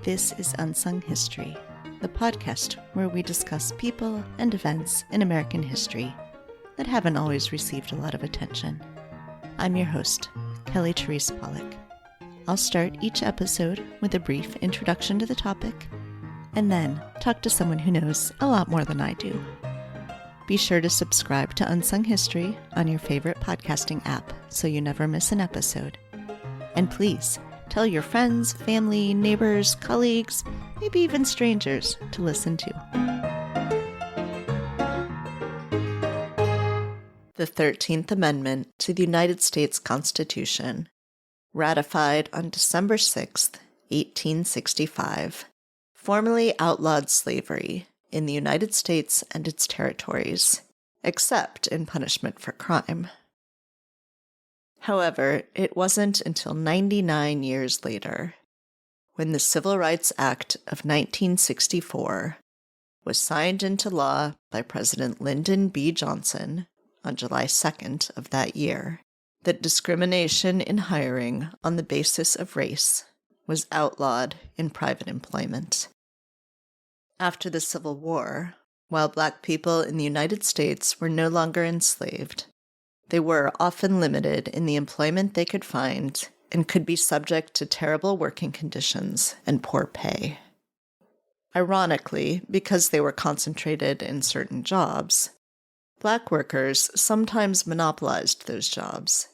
This is Unsung History, the podcast where we discuss people and events in American history that haven't always received a lot of attention. I'm your host, Kelly Therese Pollock. I'll start each episode with a brief introduction to the topic, and then talk to someone who knows a lot more than I do. Be sure to subscribe to Unsung History on your favorite podcasting app so you never miss an episode. And please, tell your friends, family, neighbors, colleagues, maybe even strangers to listen to. The 13th Amendment to the United States Constitution, ratified on December 6, 1865, formally outlawed slavery in the United States and its territories, except in punishment for crime. However, it wasn't until 99 years later, when the Civil Rights Act of 1964 was signed into law by President Lyndon B. Johnson on July 2nd of that year, that discrimination in hiring on the basis of race was outlawed in private employment. After the Civil War, while Black people in the United States were no longer enslaved, they were often limited in the employment they could find and could be subject to terrible working conditions and poor pay. Ironically, because they were concentrated in certain jobs, Black workers sometimes monopolized those jobs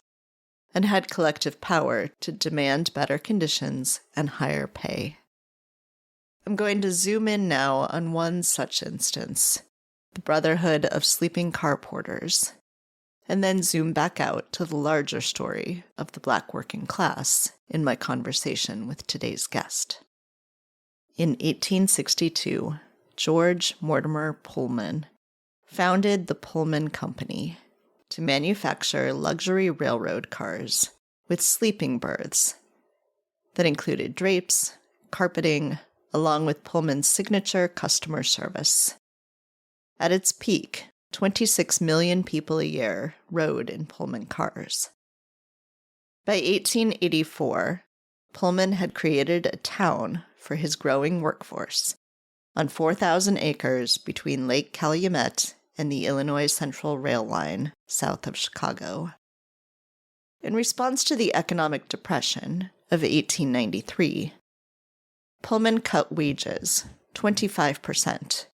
and had collective power to demand better conditions and higher pay. I'm going to zoom in now on one such instance, the Brotherhood of Sleeping Car Porters, and then zoom back out to the larger story of the Black working class in my conversation with today's guest. In 1862, George Mortimer Pullman founded the Pullman Company to manufacture luxury railroad cars with sleeping berths that included drapes, carpeting, along with Pullman's signature customer service. At its peak, 26 million people a year rode in Pullman cars. By 1884, Pullman had created a town for his growing workforce on 4,000 acres between Lake Calumet and the Illinois Central Rail Line south of Chicago. In response to the economic depression of 1893, Pullman cut wages 25%,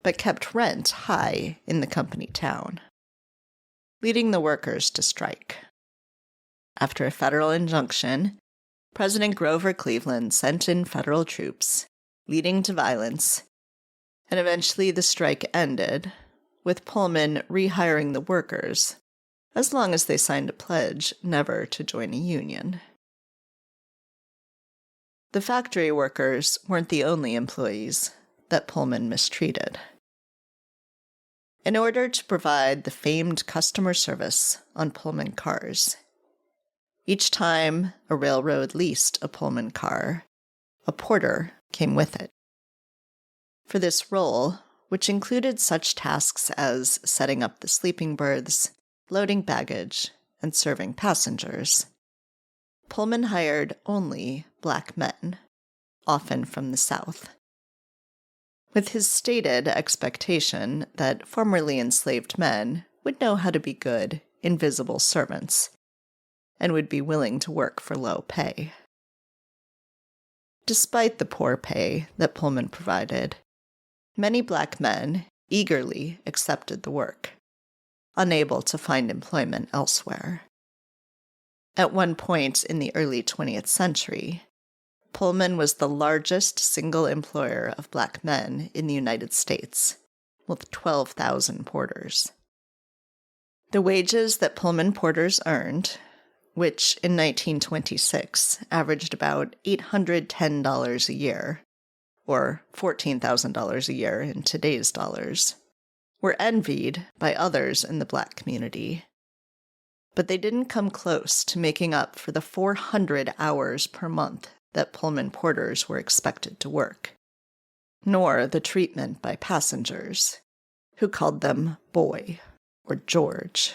but kept rent high in the company town, leading the workers to strike. After a federal injunction, President Grover Cleveland sent in federal troops, leading to violence, and eventually the strike ended, with Pullman rehiring the workers, as long as they signed a pledge never to join a union. The factory workers weren't the only employees that Pullman mistreated. In order to provide the famed customer service on Pullman cars, each time a railroad leased a Pullman car, a porter came with it. For this role, which included such tasks as setting up the sleeping berths, loading baggage, and serving passengers, Pullman hired only Black men, often from the South. With his stated expectation that formerly enslaved men would know how to be good, invisible servants, and would be willing to work for low pay. Despite the poor pay that Pullman provided, many Black men eagerly accepted the work, unable to find employment elsewhere. At one point in the early 20th century, Pullman was the largest single employer of Black men in the United States, with 12,000 porters. The wages that Pullman porters earned, which in 1926 averaged about $810 a year, or $14,000 a year in today's dollars, were envied by others in the Black community. But they didn't come close to making up for the 400 hours per month that Pullman porters were expected to work, nor the treatment by passengers, who called them boy or George.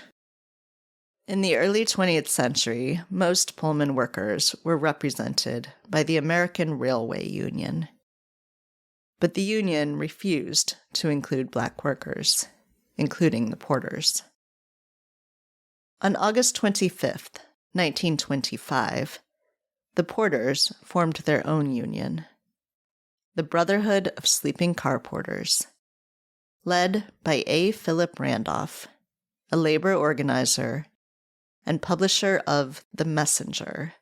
In the early 20th century, most Pullman workers were represented by the American Railway Union. But the union refused to include black workers, including the porters. On August 25, 1925, the porters formed their own union, the Brotherhood of Sleeping Car Porters, led by A. Philip Randolph, a labor organizer and publisher of The Messenger,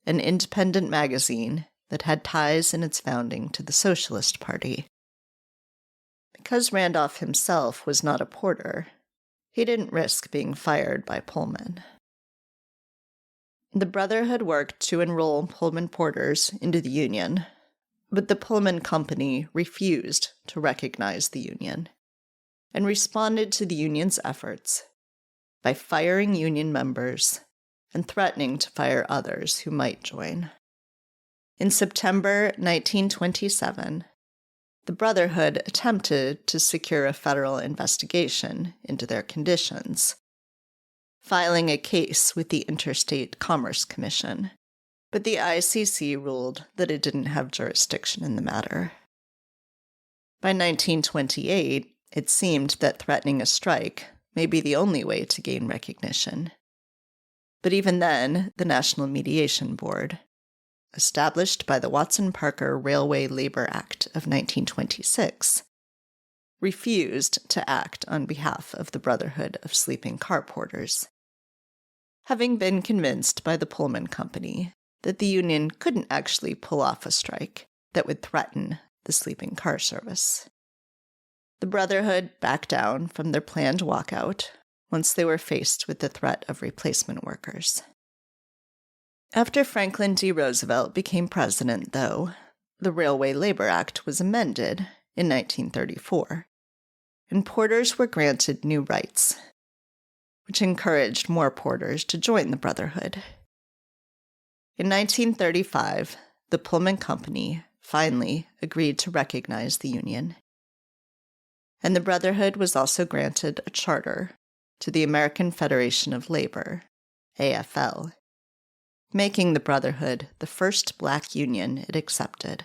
an independent magazine that had ties in its founding to the Socialist Party. Because Randolph himself was not a porter, he didn't risk being fired by Pullman. The Brotherhood worked to enroll Pullman Porters into the union, but the Pullman Company refused to recognize the union and responded to the union's efforts by firing union members and threatening to fire others who might join. In September 1927, the Brotherhood attempted to secure a federal investigation into their conditions, filing a case with the Interstate Commerce Commission, but the ICC ruled that it didn't have jurisdiction in the matter. By 1928, it seemed that threatening a strike may be the only way to gain recognition. But even then, the National Mediation Board, established by the Watson-Parker Railway Labor Act of 1926, refused to act on behalf of the Brotherhood of Sleeping Car Porters, having been convinced by the Pullman Company that the union couldn't actually pull off a strike that would threaten the sleeping car service. The Brotherhood backed down from their planned walkout once they were faced with the threat of replacement workers. After Franklin D. Roosevelt became president, though, the Railway Labor Act was amended in 1934, and porters were granted new rights, which encouraged more porters to join the Brotherhood. In 1935, the Pullman Company finally agreed to recognize the union, and the Brotherhood was also granted a charter to the American Federation of Labor, AFL, making the Brotherhood the first black union it accepted.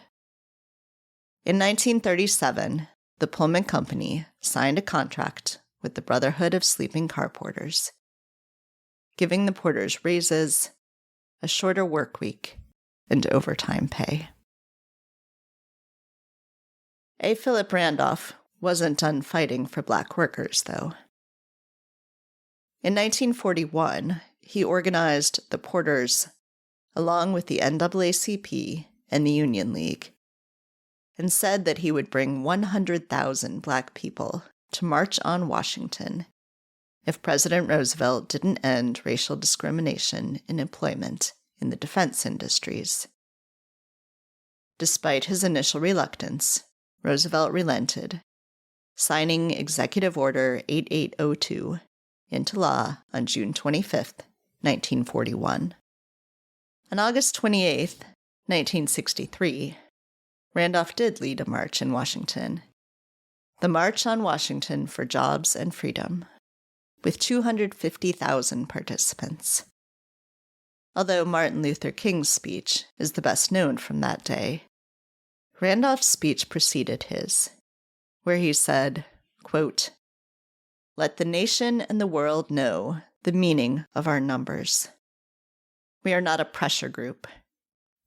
In 1937, the Pullman Company signed a contract with the Brotherhood of Sleeping Car Porters, giving the porters raises, a shorter work week, and overtime pay. A. Philip Randolph wasn't done fighting for black workers, though. In 1941, he organized the Porters along with the NAACP and the Union League, and said that he would bring 100,000 black people to march on Washington if President Roosevelt didn't end racial discrimination in employment in the defense industries. Despite his initial reluctance, Roosevelt relented, signing Executive Order 8802 into law on June 25, 1941. On August 28, 1963, Randolph did lead a march in Washington, the March on Washington for Jobs and Freedom, with 250,000 participants. Although Martin Luther King's speech is the best known from that day, Randolph's speech preceded his, where he said, quote, "Let the nation and the world know the meaning of our numbers. We are not a pressure group.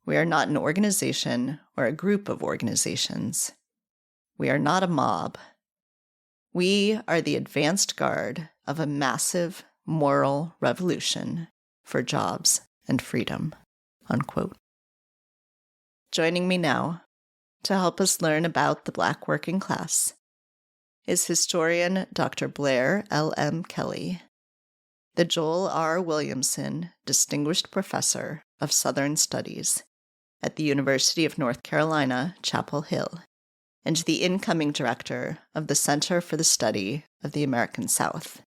We are not an organization or a group of organizations. We are not a mob. We are the advanced guard of a massive moral revolution for jobs and freedom." Unquote. Joining me now to help us learn about the Black working class is historian Dr. Blair L.M. Kelly, the Joel R. Williamson Distinguished Professor of Southern Studies at the University of North Carolina, Chapel Hill, and the incoming director of the Center for the Study of the American South,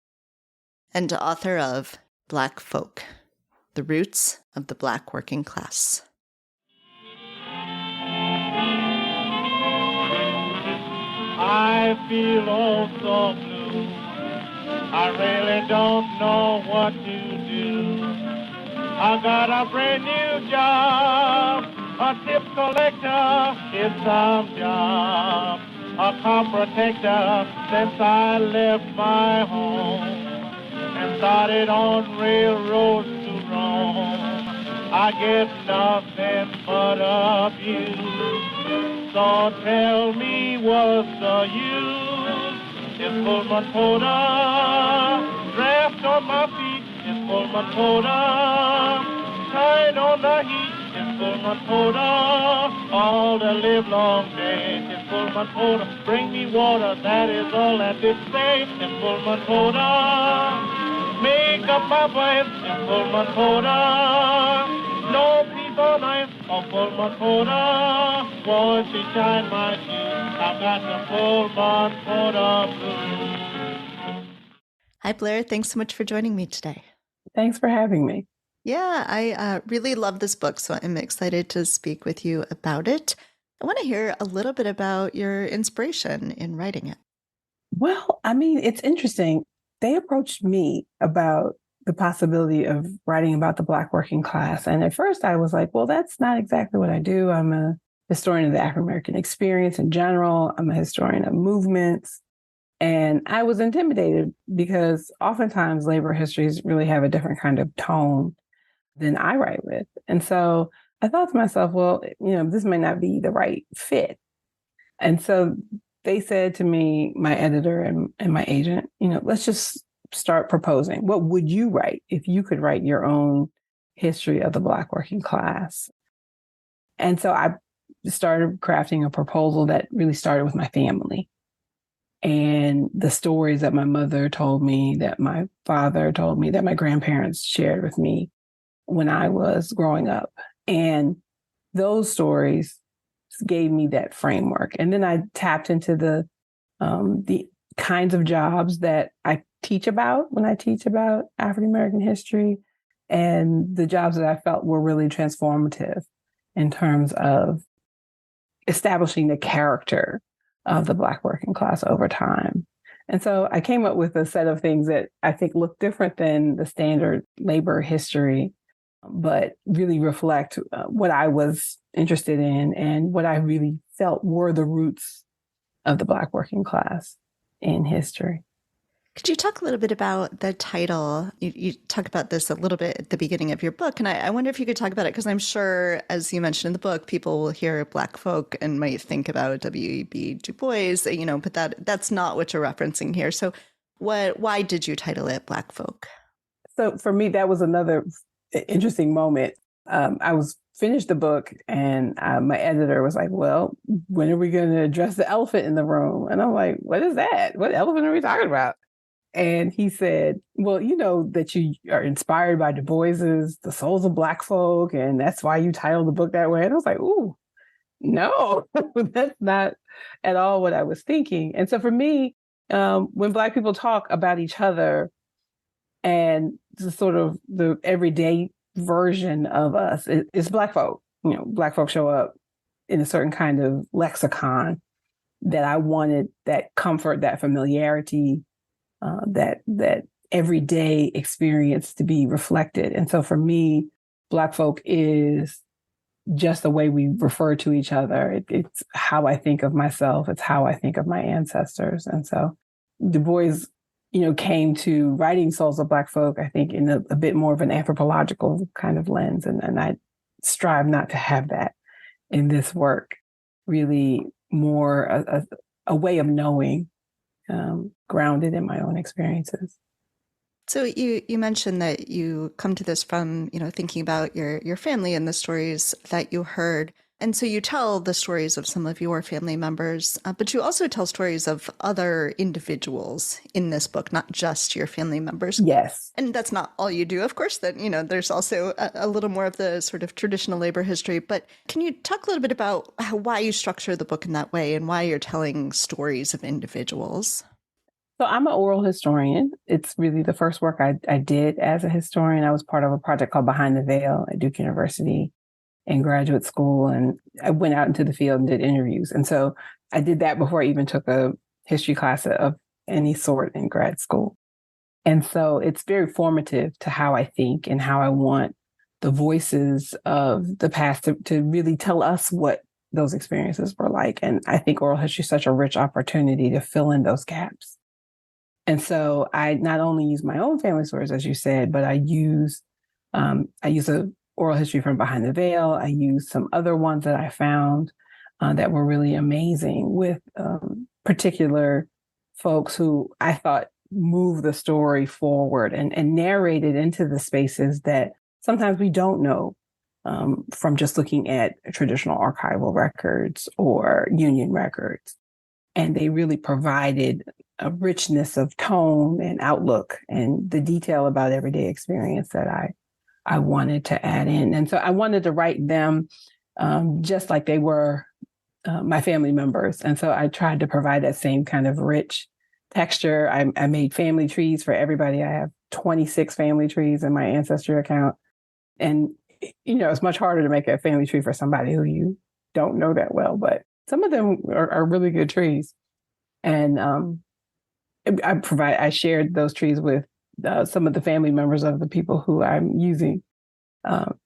and author of Black Folk, The Roots of the Black Working Class. I feel all so blue I really don't know what to do. I got a brand new job, a tip collector, it's some job, a car protector since I left my home and started on railroads to roam. I get nothing but abuse, so tell me what's the use? It's Pullman Porter, draft on my feet, it's Pullman Porter, tied on the heat, it's Pullman Porter, all the live long day, it's Pullman Porter, bring me water, that is all that it say, it's Pullman Porter. Make up my mind, it's Pullman Porter. No peace on earth, oh Pullman Porter. Boy, she shine my shoes. I've got the Pullman Porter blues. Hi, Blair. Thanks so much for joining me today. Thanks for having me. Yeah, I really love this book, so I'm excited to speak with you about it. I want to hear a little bit about your inspiration in writing it. Well, I mean, it's interesting. They approached me about the possibility of writing about the Black working class. And at first I was like, well, that's not exactly what I do. I'm a historian of the African American experience in general. I'm a historian of movements. And I was intimidated because oftentimes labor histories really have a different kind of tone than I write with. And so I thought to myself, well, this might not be the right fit. And so they said to me, my editor and my agent, let's just start proposing. What would you write if you could write your own history of the Black working class? And so I started crafting a proposal that really started with my family and the stories that my mother told me, that my father told me, that my grandparents shared with me when I was growing up. And those stories gave me that framework. And then I tapped into the kinds of jobs that I teach about when I teach about African American history, and the jobs that I felt were really transformative in terms of establishing the character of the Black working class over time. And so I came up with a set of things that I think look different than the standard labor history, but really reflect what I was interested in and what I really felt were the roots of the Black working class in history. Could you talk a little bit about the title? You talk about this a little bit at the beginning of your book, and I wonder if you could talk about it, because I'm sure, as you mentioned in the book, people will hear Black folk and might think about W.E.B. Du Bois, but that's not what you're referencing here. So why did you title it Black folk? So for me, that was another interesting moment. I was finished the book and my editor was like, well, when are we going to address the elephant in the room? And I'm like, what is that? What elephant are we talking about? And he said, well, you know that you are inspired by Du Bois's The Souls of Black Folk, and that's why you titled the book that way. And I was like, ooh, no, that's not at all what I was thinking. And so for me, when Black people talk about each other and the sort of the everyday version of us, it's Black folk. Black folk show up in a certain kind of lexicon that I wanted that comfort, that familiarity, that everyday experience to be reflected. And so for me, Black folk is just the way we refer to each other. It's how I think of myself. It's how I think of my ancestors. And so Du Bois, came to writing Souls of Black Folk, I think, in a bit more of an anthropological kind of lens. And I strive not to have that in this work, really more a way of knowing, grounded in my own experiences. So you mentioned that you come to this from, thinking about your family and the stories that you heard. And so you tell the stories of some of your family members, but you also tell stories of other individuals in this book, not just your family members. Yes. And that's not all you do, of course. That, there's also a little more of the sort of traditional labor history. But can you talk a little bit about why you structure the book in that way and why you're telling stories of individuals? So I'm an oral historian. It's really the first work I did as a historian. I was part of a project called Behind the Veil at Duke University in graduate school. And I went out into the field and did interviews. And so I did that before I even took a history class of any sort in grad school. And so it's very formative to how I think and how I want the voices of the past to really tell us what those experiences were like. And I think oral history is such a rich opportunity to fill in those gaps. And so I not only use my own family stories, as you said, but I use a oral history from Behind the Veil. I use some other ones that I found that were really amazing with particular folks who I thought moved the story forward and narrated into the spaces that sometimes we don't know from just looking at traditional archival records or union records. And they really provided a richness of tone and outlook and the detail about everyday experience that I wanted to add in. And so I wanted to write them just like they were my family members. And so I tried to provide that same kind of rich texture. I made family trees for everybody. I have 26 family trees in my Ancestry account. And, it's much harder to make a family tree for somebody who you don't know that well, but some of them are really good trees. And I shared those trees with some of the family members of the people who I'm using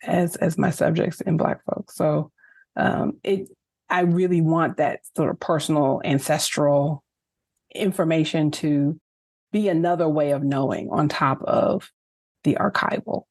as my subjects in Black folks. So I really want that sort of personal ancestral information to be another way of knowing on top of the archival.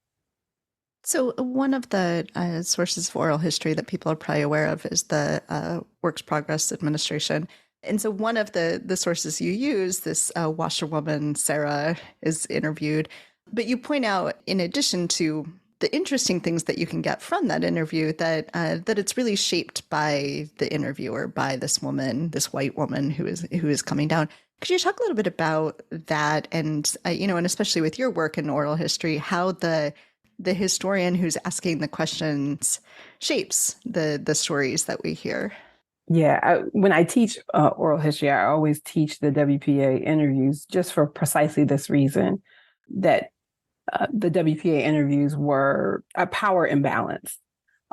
So one of the sources of oral history that people are probably aware of is the Works Progress Administration. And so one of the sources you use, this washerwoman, Sarah, is interviewed. But you point out, in addition to the interesting things that you can get from that interview, that it's really shaped by the interviewer, by this woman, this white woman who is coming down. Could you talk a little bit about that, and and especially with your work in oral history, how the historian who's asking the questions shapes the stories that we hear? Yeah, when I teach oral history, I always teach the WPA interviews just for precisely this reason, that the WPA interviews were a power imbalance.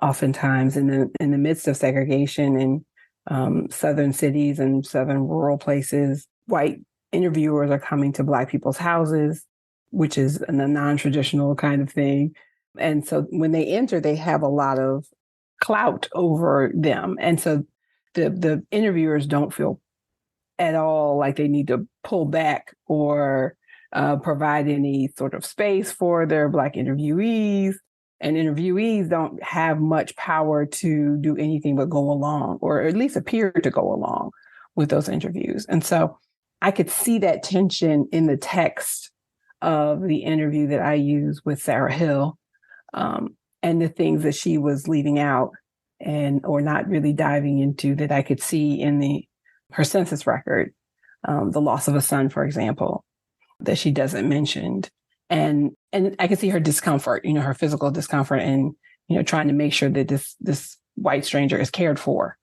Oftentimes, in the midst of segregation in southern cities and southern rural places, white interviewers are coming to Black people's houses, which is a non-traditional kind of thing. And so when they enter, they have a lot of clout over them. And so the interviewers don't feel at all like they need to pull back or provide any sort of space for their Black interviewees. And interviewees don't have much power to do anything but go along, or at least appear to go along with those interviews. And so I could see that tension in the text of the interview that I use with Sarah Hill, and the things that she was leaving out or not really diving into, that I could see in her census record, the loss of a son, for example, that she doesn't mention. And I can see her discomfort, her physical discomfort, and, trying to make sure that this white stranger is cared for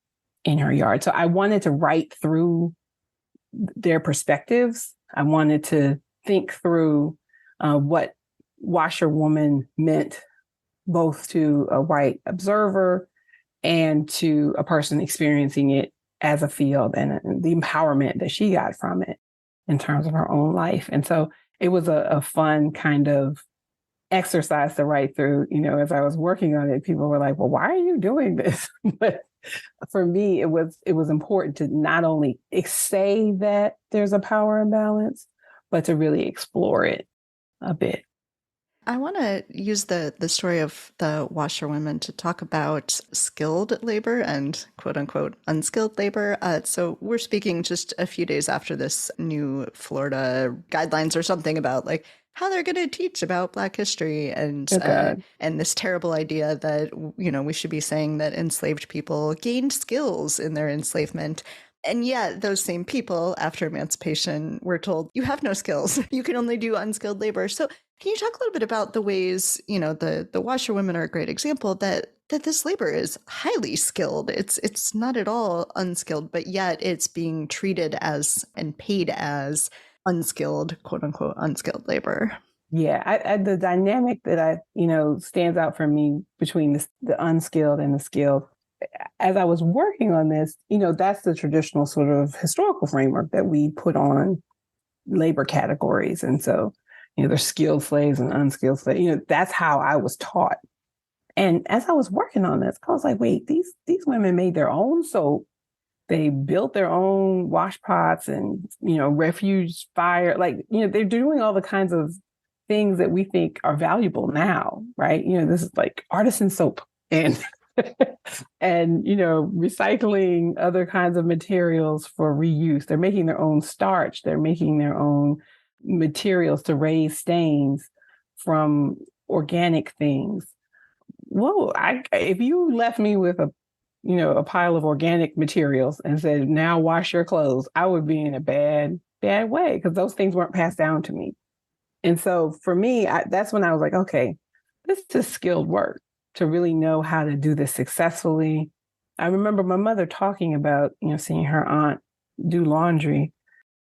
in her yard. So I wanted to write through their perspectives. I wanted to think through what washerwoman meant both to a white observer and to a person experiencing it as a field, and the empowerment that she got from it in terms of her own life. And so it was a fun kind of exercise to write through. As I was working on it, people were like, well, why are you doing this? But for me, it was important to not only say that there's a power imbalance, but to really explore it a bit. I want to use the story of the washerwomen to talk about skilled labor and quote unquote unskilled labor. So we're speaking just a few days after this new Florida guidelines or something about like how they're going to teach about Black history, and this terrible idea that, we should be saying that enslaved people gained skills in their enslavement. And yet those same people after emancipation were told, you have no skills. You can only do unskilled labor. So can you talk a little bit about the ways, the washerwomen are a great example that this labor is highly skilled. It's not at all unskilled, but yet it's being treated as and paid as unskilled, quote unquote, unskilled labor. Yeah, the dynamic that stands out for me between the unskilled and the skilled, as I was working on this, that's the traditional sort of historical framework that we put on labor categories. And so, there's skilled slaves and unskilled slaves. That's how I was taught. And as I was working on this, I was like, wait, these women made their own soap. They built their own wash pots and, refuge fire. They're doing all the kinds of things that we think are valuable now, right? This is like artisan soap and, and, recycling other kinds of materials for reuse. They're making their own starch. They're making their own materials to raise stains from organic things. Whoa, if you left me with a pile of organic materials and said, now wash your clothes, I would be in a bad way because those things weren't passed down to me. And so for me, that's when I was like, okay, this is skilled work to really know how to do this successfully. I remember my mother talking about, seeing her aunt do laundry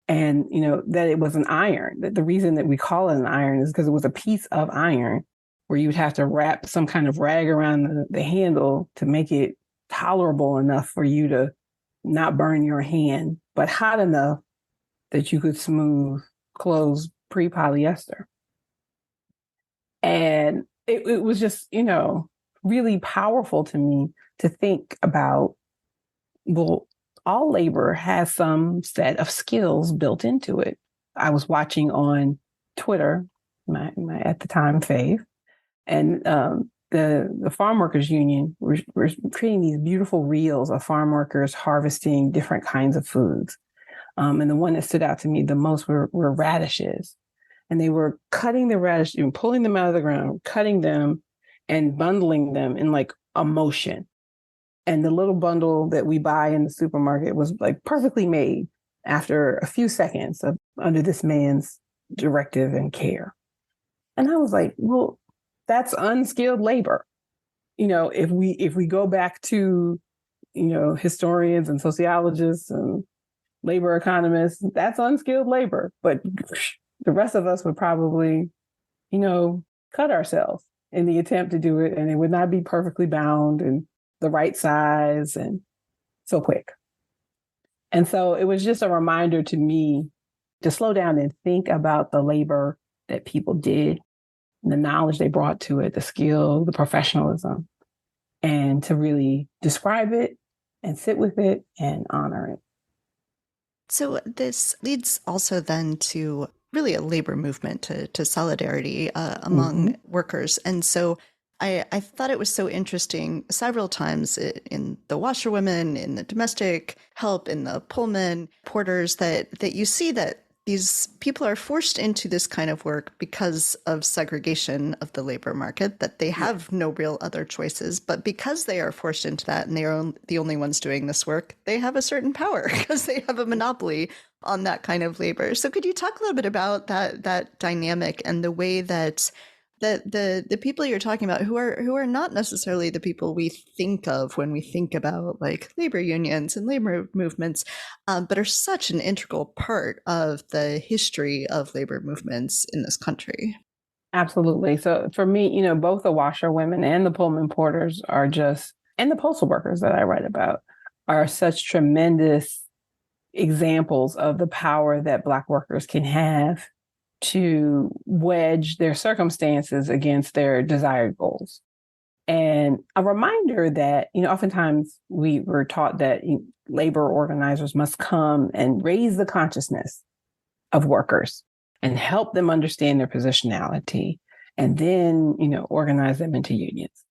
and, that it was an iron, that the reason that we call it an iron is because it was a piece of iron where you would have to wrap some kind of rag around the handle to make it tolerable enough for you to not burn your hand, but hot enough that you could smooth clothes pre-polyester. And it was just, really powerful to me to think about, well, all labor has some set of skills built into it. I was watching on Twitter, my at the time fave, and the farm workers union were creating these beautiful reels of farm workers harvesting different kinds of foods. And the one that stood out to me the most were radishes. And they were cutting the radish and pulling them out of the ground, cutting them and bundling them in like a motion. And the little bundle that we buy in the supermarket was like perfectly made after a few seconds under this man's directive and care. And I was like, well, that's unskilled labor. If we go back to, historians and sociologists and labor economists, that's unskilled labor. But the rest of us would probably, cut ourselves in the attempt to do it. And it would not be perfectly bound and the right size and so quick. And so it was just a reminder to me to slow down and think about the labor that people did, the knowledge they brought to it, the skill, the professionalism, and to really describe it and sit with it and honor it. So this leads also then to really a labor movement to solidarity among workers. And so I thought it was so interesting several times in the washerwomen, in the domestic help, in the Pullman Porters, that you see that these people are forced into this kind of work because of segregation of the labor market, that they have no real other choices. But because they are forced into that and they are the only ones doing this work, they have a certain power because they have a monopoly on that kind of labor. So could you talk a little bit about that dynamic and the way that the people you're talking about who are not necessarily the people we think of when we think about like labor unions and labor movements, but are such an integral part of the history of labor movements in this country? Absolutely. So for me, both the washerwomen and the Pullman Porters are and the postal workers that I write about are such tremendous examples of the power that Black workers can have to wedge their circumstances against their desired goals. And a reminder that, oftentimes we were taught that labor organizers must come and raise the consciousness of workers and help them understand their positionality and then, organize them into unions.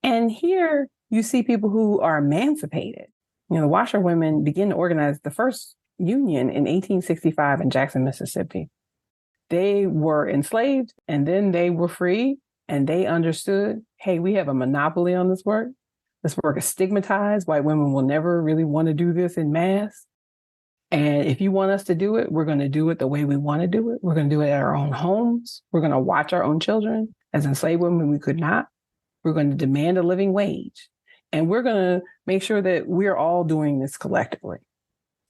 And here you see people who are emancipated. The washerwomen begin to organize the first union in 1865 in Jackson, Mississippi. They were enslaved and then they were free and they understood, hey, we have a monopoly on this work. This work is stigmatized. White women will never really want to do this in mass. And if you want us to do it, we're going to do it the way we want to do it. We're going to do it at our own homes. We're going to watch our own children. As enslaved women, we could not. We're going to demand a living wage. And we're going to make sure that we're all doing this collectively.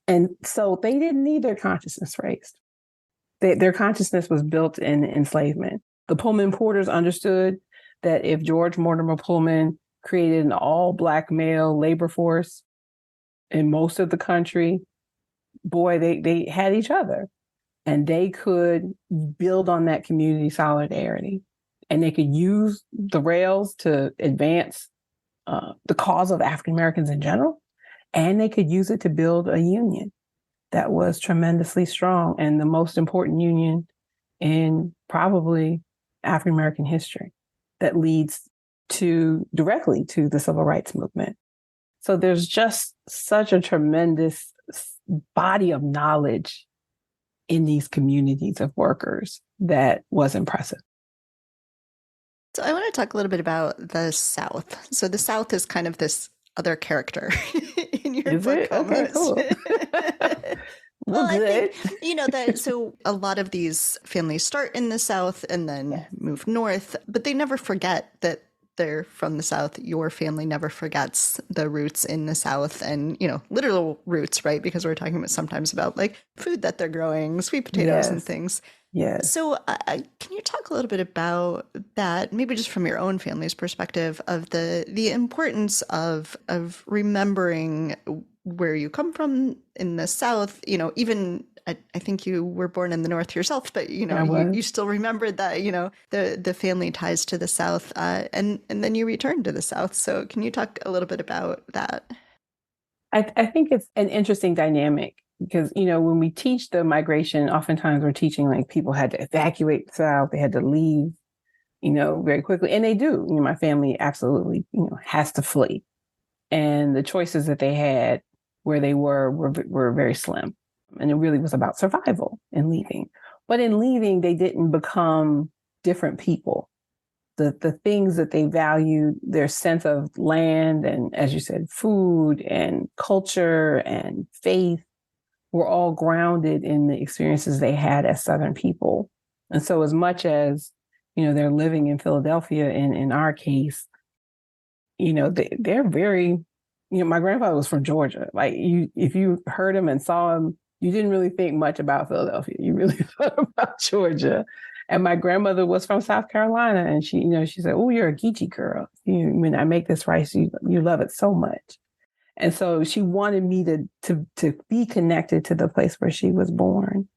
And so they didn't need their consciousness raised. Their consciousness was built in enslavement. The Pullman Porters understood that if George Mortimer Pullman created an all-Black male labor force in most of the country, boy, they had each other. and they could build on that community solidarity, and they could use the rails to advance the cause of African Americans in general, and they could use it to build a union that was tremendously strong and the most important union in probably African American history that leads directly to the civil rights movement. So there's just such a tremendous body of knowledge in these communities of workers that was impressive. So I want to talk a little bit about the South. So the South is kind of this other character in your Is book it? almost. Okay, cool. Well, good. I think, that so a lot of these families start in the South and then move north, but they never forget that they're from the South. Your family never forgets the roots in the South and, literal roots, right? Because we're talking sometimes about like food that they're growing, sweet potatoes and things. Yes. So can you talk a little bit about that, maybe just from your own family's perspective of the importance of remembering where you come from in the South, even I think you were born in the North yourself, but you still remembered that, the family ties to the South and then you returned to the South. So can you talk a little bit about that? I think it's an interesting dynamic because, when we teach the migration, oftentimes we're teaching like people had to evacuate the South, they had to leave, very quickly. And they do. My family absolutely, has to flee. And the choices that they had where they were very slim. And it really was about survival in leaving. But in leaving, they didn't become different people. The things that they valued, their sense of land and, as you said, food and culture and faith were all grounded in the experiences they had as Southern people. And so as much as, they're living in Philadelphia in our case, they're very, my grandfather was from Georgia. Like if you heard him and saw him, you didn't really think much about Philadelphia. You really thought about Georgia. And my grandmother was from South Carolina. And she, she said, "Oh, you're a Geechee girl. When I make this rice, you love it so much." And so she wanted me to be connected to the place where she was born.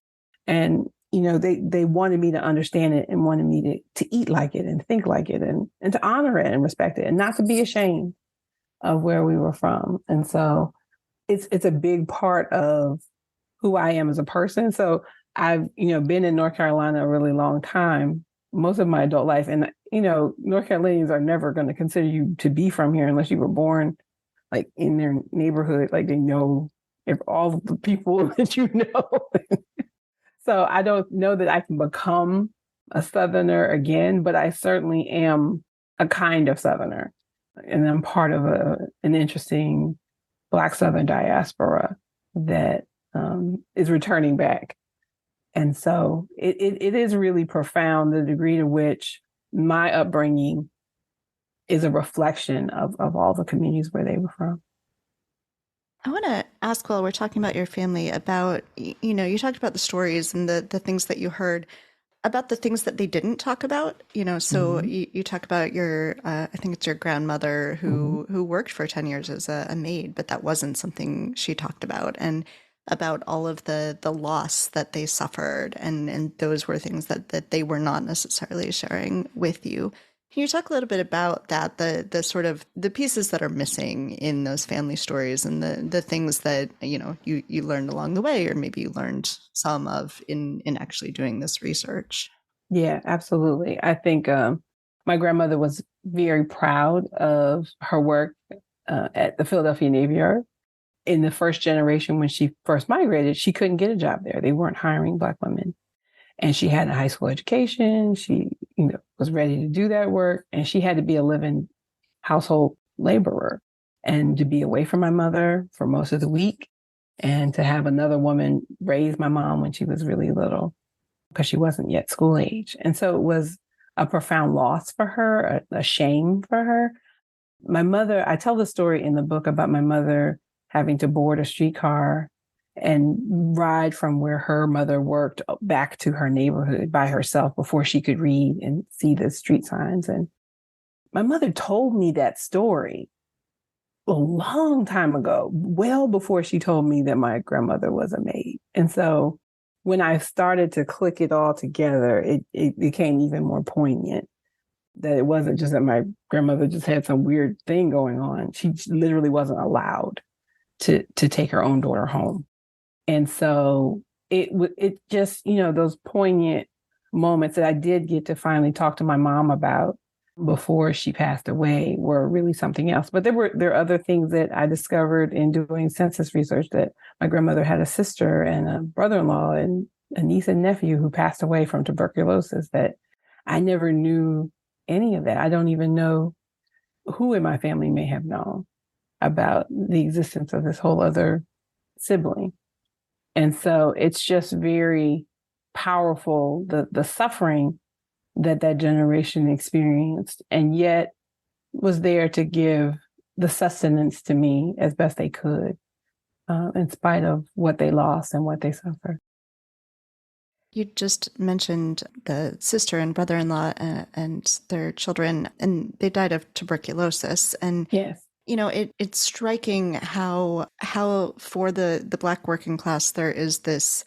And, they wanted me to understand it and wanted me to eat like it and think like it and to honor it and respect it and not to be ashamed of where we were from. And so it's a big part of who I am as a person. So I've, been in North Carolina a really long time, most of my adult life. And, North Carolinians are never going to consider you to be from here unless you were born like in their neighborhood, like they know if all of the people that you know. So I don't know that I can become a Southerner again, but I certainly am a kind of Southerner. And I'm part of an interesting Black Southern diaspora that is returning back. And so it is really profound, the degree to which my upbringing is a reflection of all the communities where they were from. I want to ask, while we're talking about your family, about, you talked about the stories and the things that you heard, about the things that they didn't talk about, so you talk about your, I think it's your grandmother who worked for 10 years as a maid, but that wasn't something she talked about, and about all of the loss that they suffered. And those were things that they were not necessarily sharing with you. Can you talk a little bit about that, the sort of the pieces that are missing in those family stories and the things that, you learned along the way, or maybe you learned some of in actually doing this research? Yeah, absolutely. I think my grandmother was very proud of her work at the Philadelphia Navy Yard. In the first generation, when she first migrated, she couldn't get a job there. They weren't hiring Black women. And she had a high school education. She, was ready to do that work. And she had to be a living household laborer and to be away from my mother for most of the week and to have another woman raise my mom when she was really little because she wasn't yet school age. And so it was a profound loss for her, a shame for her. My mother, I tell the story in the book about my mother having to board a streetcar and ride from where her mother worked back to her neighborhood by herself before she could read and see the street signs. And my mother told me that story a long time ago, well before she told me that my grandmother was a maid. And so when I started to click it all together, it became even more poignant that it wasn't just that my grandmother just had some weird thing going on. She literally wasn't allowed to take her own daughter home. And so it just, those poignant moments that I did get to finally talk to my mom about before she passed away were really something else. But there are other things that I discovered in doing census research, that my grandmother had a sister and a brother-in-law and a niece and nephew who passed away from tuberculosis, that I never knew any of that. I don't even know who in my family may have known about the existence of this whole other sibling. And so it's just very powerful, the suffering that generation experienced, and yet was there to give the sustenance to me as best they could, in spite of what they lost and what they suffered. You just mentioned the sister and brother-in-law and their children, and they died of tuberculosis. And yes, it's striking how for the Black working class there is this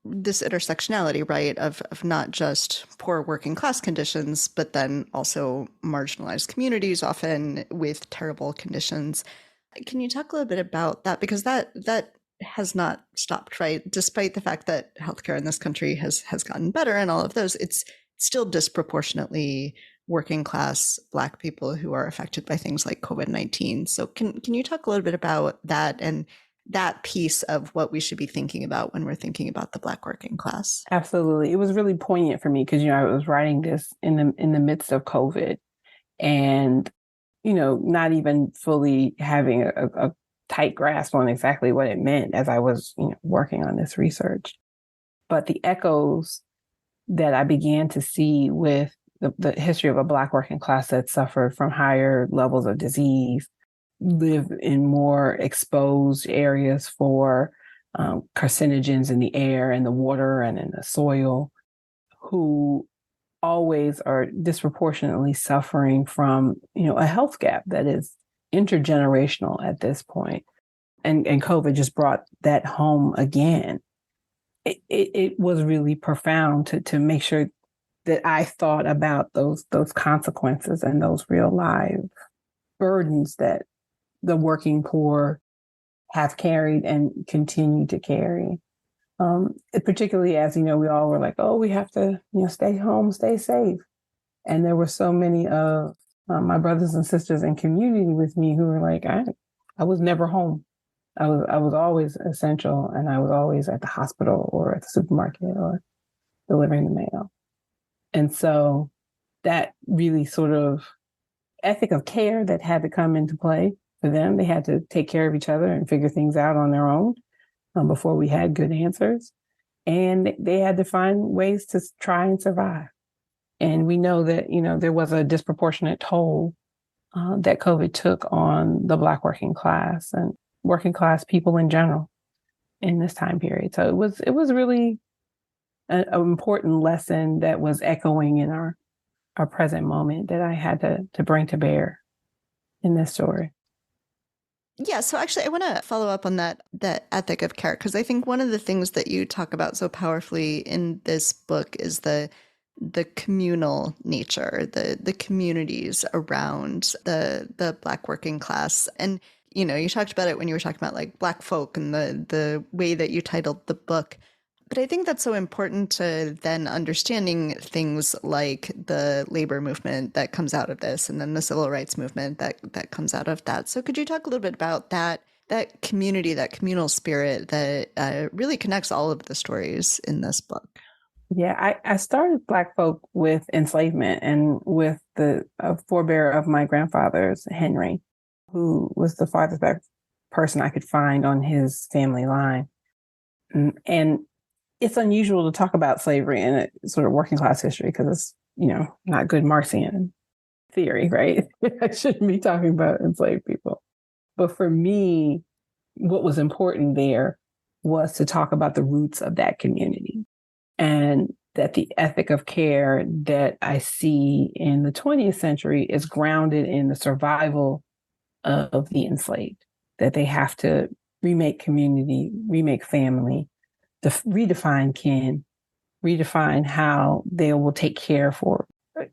intersectionality, right, of not just poor working class conditions, but then also marginalized communities, often with terrible conditions. Can you talk a little bit about that? Because that has not stopped, right? Despite the fact that healthcare in this country has gotten better and all of those, it's still disproportionately working class Black people who are affected by things like COVID-19. So can you talk a little bit about that and that piece of what we should be thinking about when we're thinking about the Black working class? Absolutely. It was really poignant for me because, I was writing this in the midst of COVID, and, not even fully having a tight grasp on exactly what it meant as I was, working on this research. But the echoes that I began to see with the history of a Black working class that suffered from higher levels of disease, live in more exposed areas for carcinogens in the air and the water and in the soil, who always are disproportionately suffering from, a health gap that is intergenerational at this point. And COVID just brought that home again. It was really profound to make sure that I thought about those consequences and those real life burdens that the working poor have carried and continue to carry. Particularly as, we all were like, oh, we have to, stay home, stay safe. And there were so many of my brothers and sisters in community with me who were like, I was never home. I was always essential, and I was always at the hospital or at the supermarket or delivering the mail. And so that really sort of ethic of care that had to come into play for them. They had to take care of each other and figure things out on their own before we had good answers. And they had to find ways to try and survive. And we know that, there was a disproportionate toll that COVID took on the Black working class and working class people in general in this time period. So it was really an important lesson that was echoing in our present moment that I had to bring to bear in this story. Yeah, so actually I want to follow up on that ethic of care, because I think one of the things that you talk about so powerfully in this book is the communal nature, the communities around the Black working class. And you talked about it when you were talking about like Black folk and the way that you titled the book. But I think that's so important to then understanding things like the labor movement that comes out of this, and then the civil rights movement that comes out of that. So could you talk a little bit about that community, that communal spirit that really connects all of the stories in this book? Yeah, I started Black folk with enslavement and with the forebearer of my grandfather's, Henry, who was the farthest back person I could find on his family line. And it's unusual to talk about slavery in a sort of working class history because it's, not good Marxian theory, right? I shouldn't be talking about enslaved people. But for me, what was important there was to talk about the roots of that community, and that the ethic of care that I see in the 20th century is grounded in the survival of the enslaved, that they have to remake community, remake family, redefine kin, redefine how they will take care for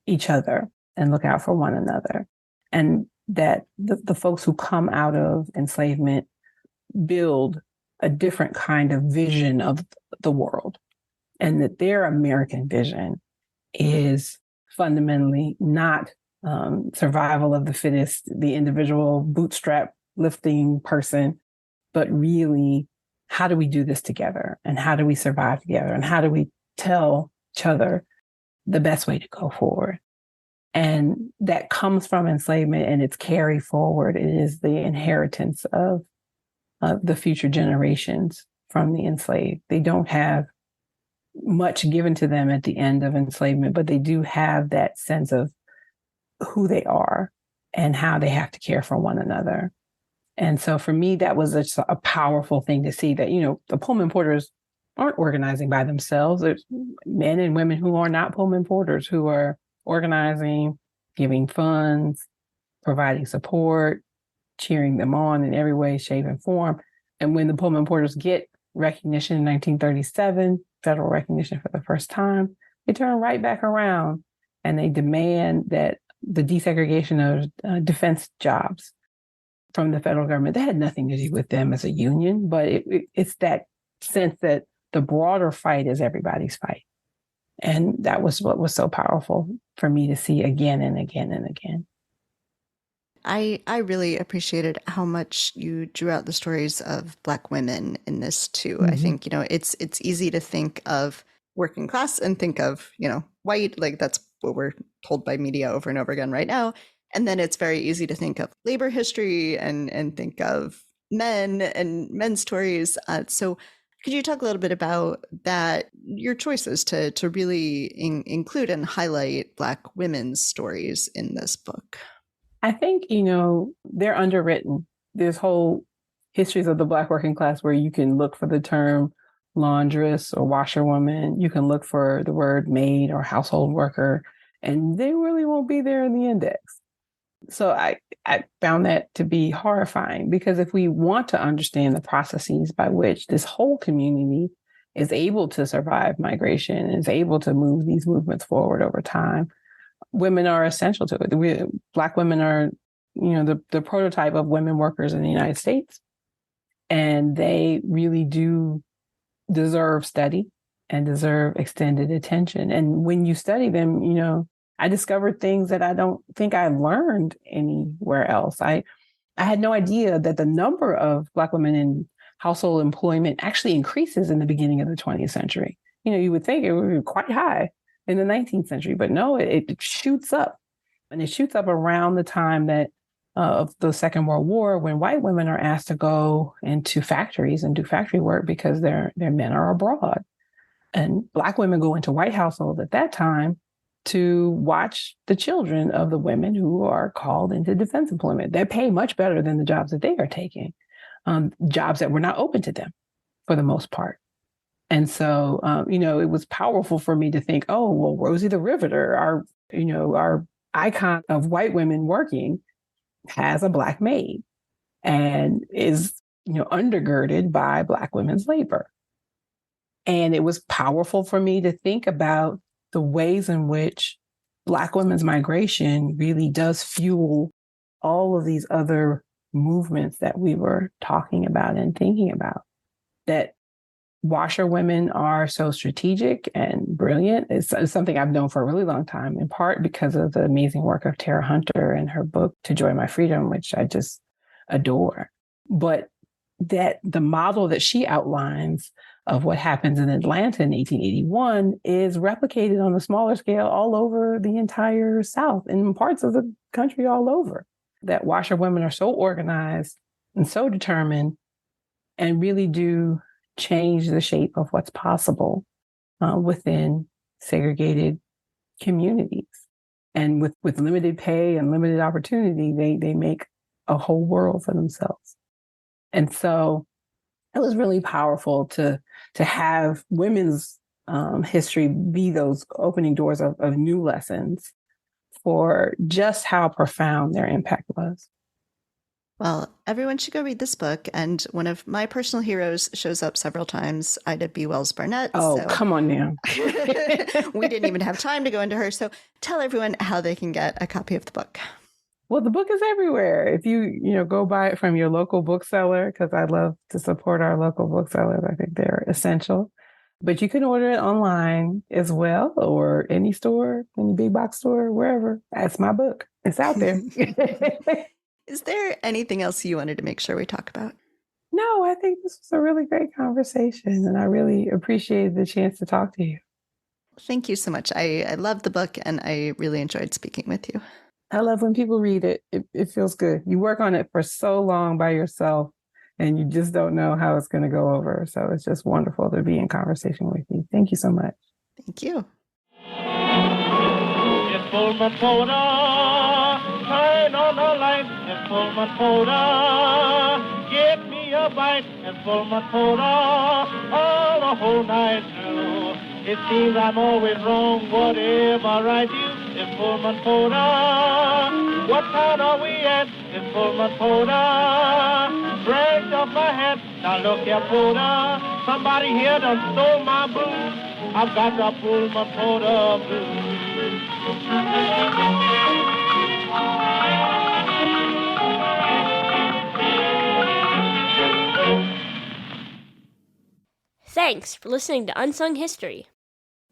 each other and look out for one another. And that the folks who come out of enslavement build a different kind of vision of the world, and that their American vision is fundamentally not survival of the fittest, the individual bootstrap lifting person, but really, how do we do this together? And how do we survive together? And how do we tell each other the best way to go forward? And that comes from enslavement, and it's carried forward. It is the inheritance of the future generations from the enslaved. They don't have much given to them at the end of enslavement, but they do have that sense of who they are and how they have to care for one another. And so for me, that was a powerful thing to see that, the Pullman Porters aren't organizing by themselves. There's men and women who are not Pullman Porters who are organizing, giving funds, providing support, cheering them on in every way, shape, and form. And when the Pullman Porters get recognition in 1937, federal recognition for the first time, they turn right back around and they demand that the desegregation of defense jobs from the federal government. That had nothing to do with them as a union, but it's that sense that the broader fight is everybody's fight. And that was what was so powerful for me to see again and again and again. I really appreciated how much you drew out the stories of Black women in this too. Mm-hmm. I think, it's easy to think of working class and think of, white, like that's what we're told by media over and over again right now. And then it's very easy to think of labor history and think of men and men's stories. So could you talk a little bit about that, your choices to really include and highlight Black women's stories in this book? I think, they're underwritten. There's whole histories of the Black working class where you can look for the term laundress or washerwoman. You can look for the word maid or household worker, and they really won't be there in the index. So I found that to be horrifying, because if we want to understand the processes by which this whole community is able to survive migration, is able to move these movements forward over time, women are essential to it. Black women are, the prototype of women workers in the United States. And they really do deserve study and deserve extended attention. And when you study them, I discovered things that I don't think I learned anywhere else. I had no idea that the number of Black women in household employment actually increases in the beginning of the 20th century. You would think it would be quite high in the 19th century, but no, it shoots up. And it shoots up around the time that of the Second World War, when white women are asked to go into factories and do factory work because their men are abroad. And Black women go into white households at that time to watch the children of the women who are called into defense employment. They pay much better than the jobs that they are taking, jobs that were not open to them for the most part. And so, it was powerful for me to think, oh, well, Rosie the Riveter, our icon of white women working, has a Black maid and is, undergirded by Black women's labor. And it was powerful for me to think about the ways in which Black women's migration really does fuel all of these other movements that we were talking about and thinking about. That washerwomen are so strategic and brilliant. It's something I've known for a really long time, in part because of the amazing work of Tara Hunter and her book, To Joy My Freedom, which I just adore. But that the model that she outlines of what happens in Atlanta in 1881 is replicated on a smaller scale all over the entire South and in parts of the country all over. That washerwomen are so organized and so determined and really do change the shape of what's possible within segregated communities. And with limited pay and limited opportunity, they make a whole world for themselves. And so it was really powerful to have women's history be those opening doors of new lessons for just how profound their impact was. Well, everyone should go read this book. And one of my personal heroes shows up several times, Ida B. Wells Barnett. Oh, come on now. We didn't even have time to go into her. So tell everyone how they can get a copy of the book. Well, the book is everywhere. If you go buy it from your local bookseller, because I love to support our local booksellers. I think they're essential. But you can order it online as well, or any store, any big box store, wherever. That's my book. It's out there. Is there anything else you wanted to make sure we talk about? No, I think this was a really great conversation, and I really appreciated the chance to talk to you. Thank you so much. I love the book, and I really enjoyed speaking with you. I love when people read it. It feels good. You work on it for so long by yourself, and you just don't know how it's going to go over. So it's just wonderful to be in conversation with you. Thank you so much. Thank you. It's Pullman Porter, turn on the light. It's Pullman Porter, get me a bite. It's Pullman Porter, all the whole night through. It seems I'm always wrong, whatever I do. It's Pullman Porter, what town are we at? It's Pullman Porter, dragged off my hat. Now look here, Porter, somebody here done stole my boots. I've got the Pullman Porter blues. Thanks for listening to Unsung History.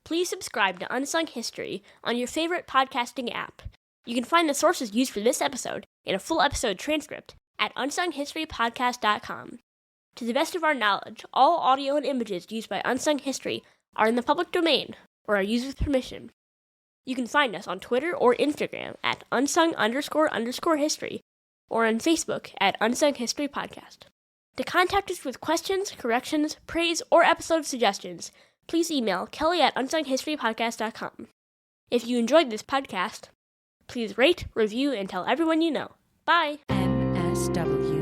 Please subscribe to Unsung History on your favorite podcasting app. You can find the sources used for this episode and a full episode transcript at unsunghistorypodcast.com. To the best of our knowledge, all audio and images used by Unsung History are in the public domain or are used with permission. You can find us on Twitter or Instagram at unsung__history or on Facebook at Unsung History Podcast. To contact us with questions, corrections, praise, or episode suggestions, please email kelly@unsunghistorypodcast.com. If you enjoyed this podcast, please rate, review, and tell everyone you know. Bye! MSW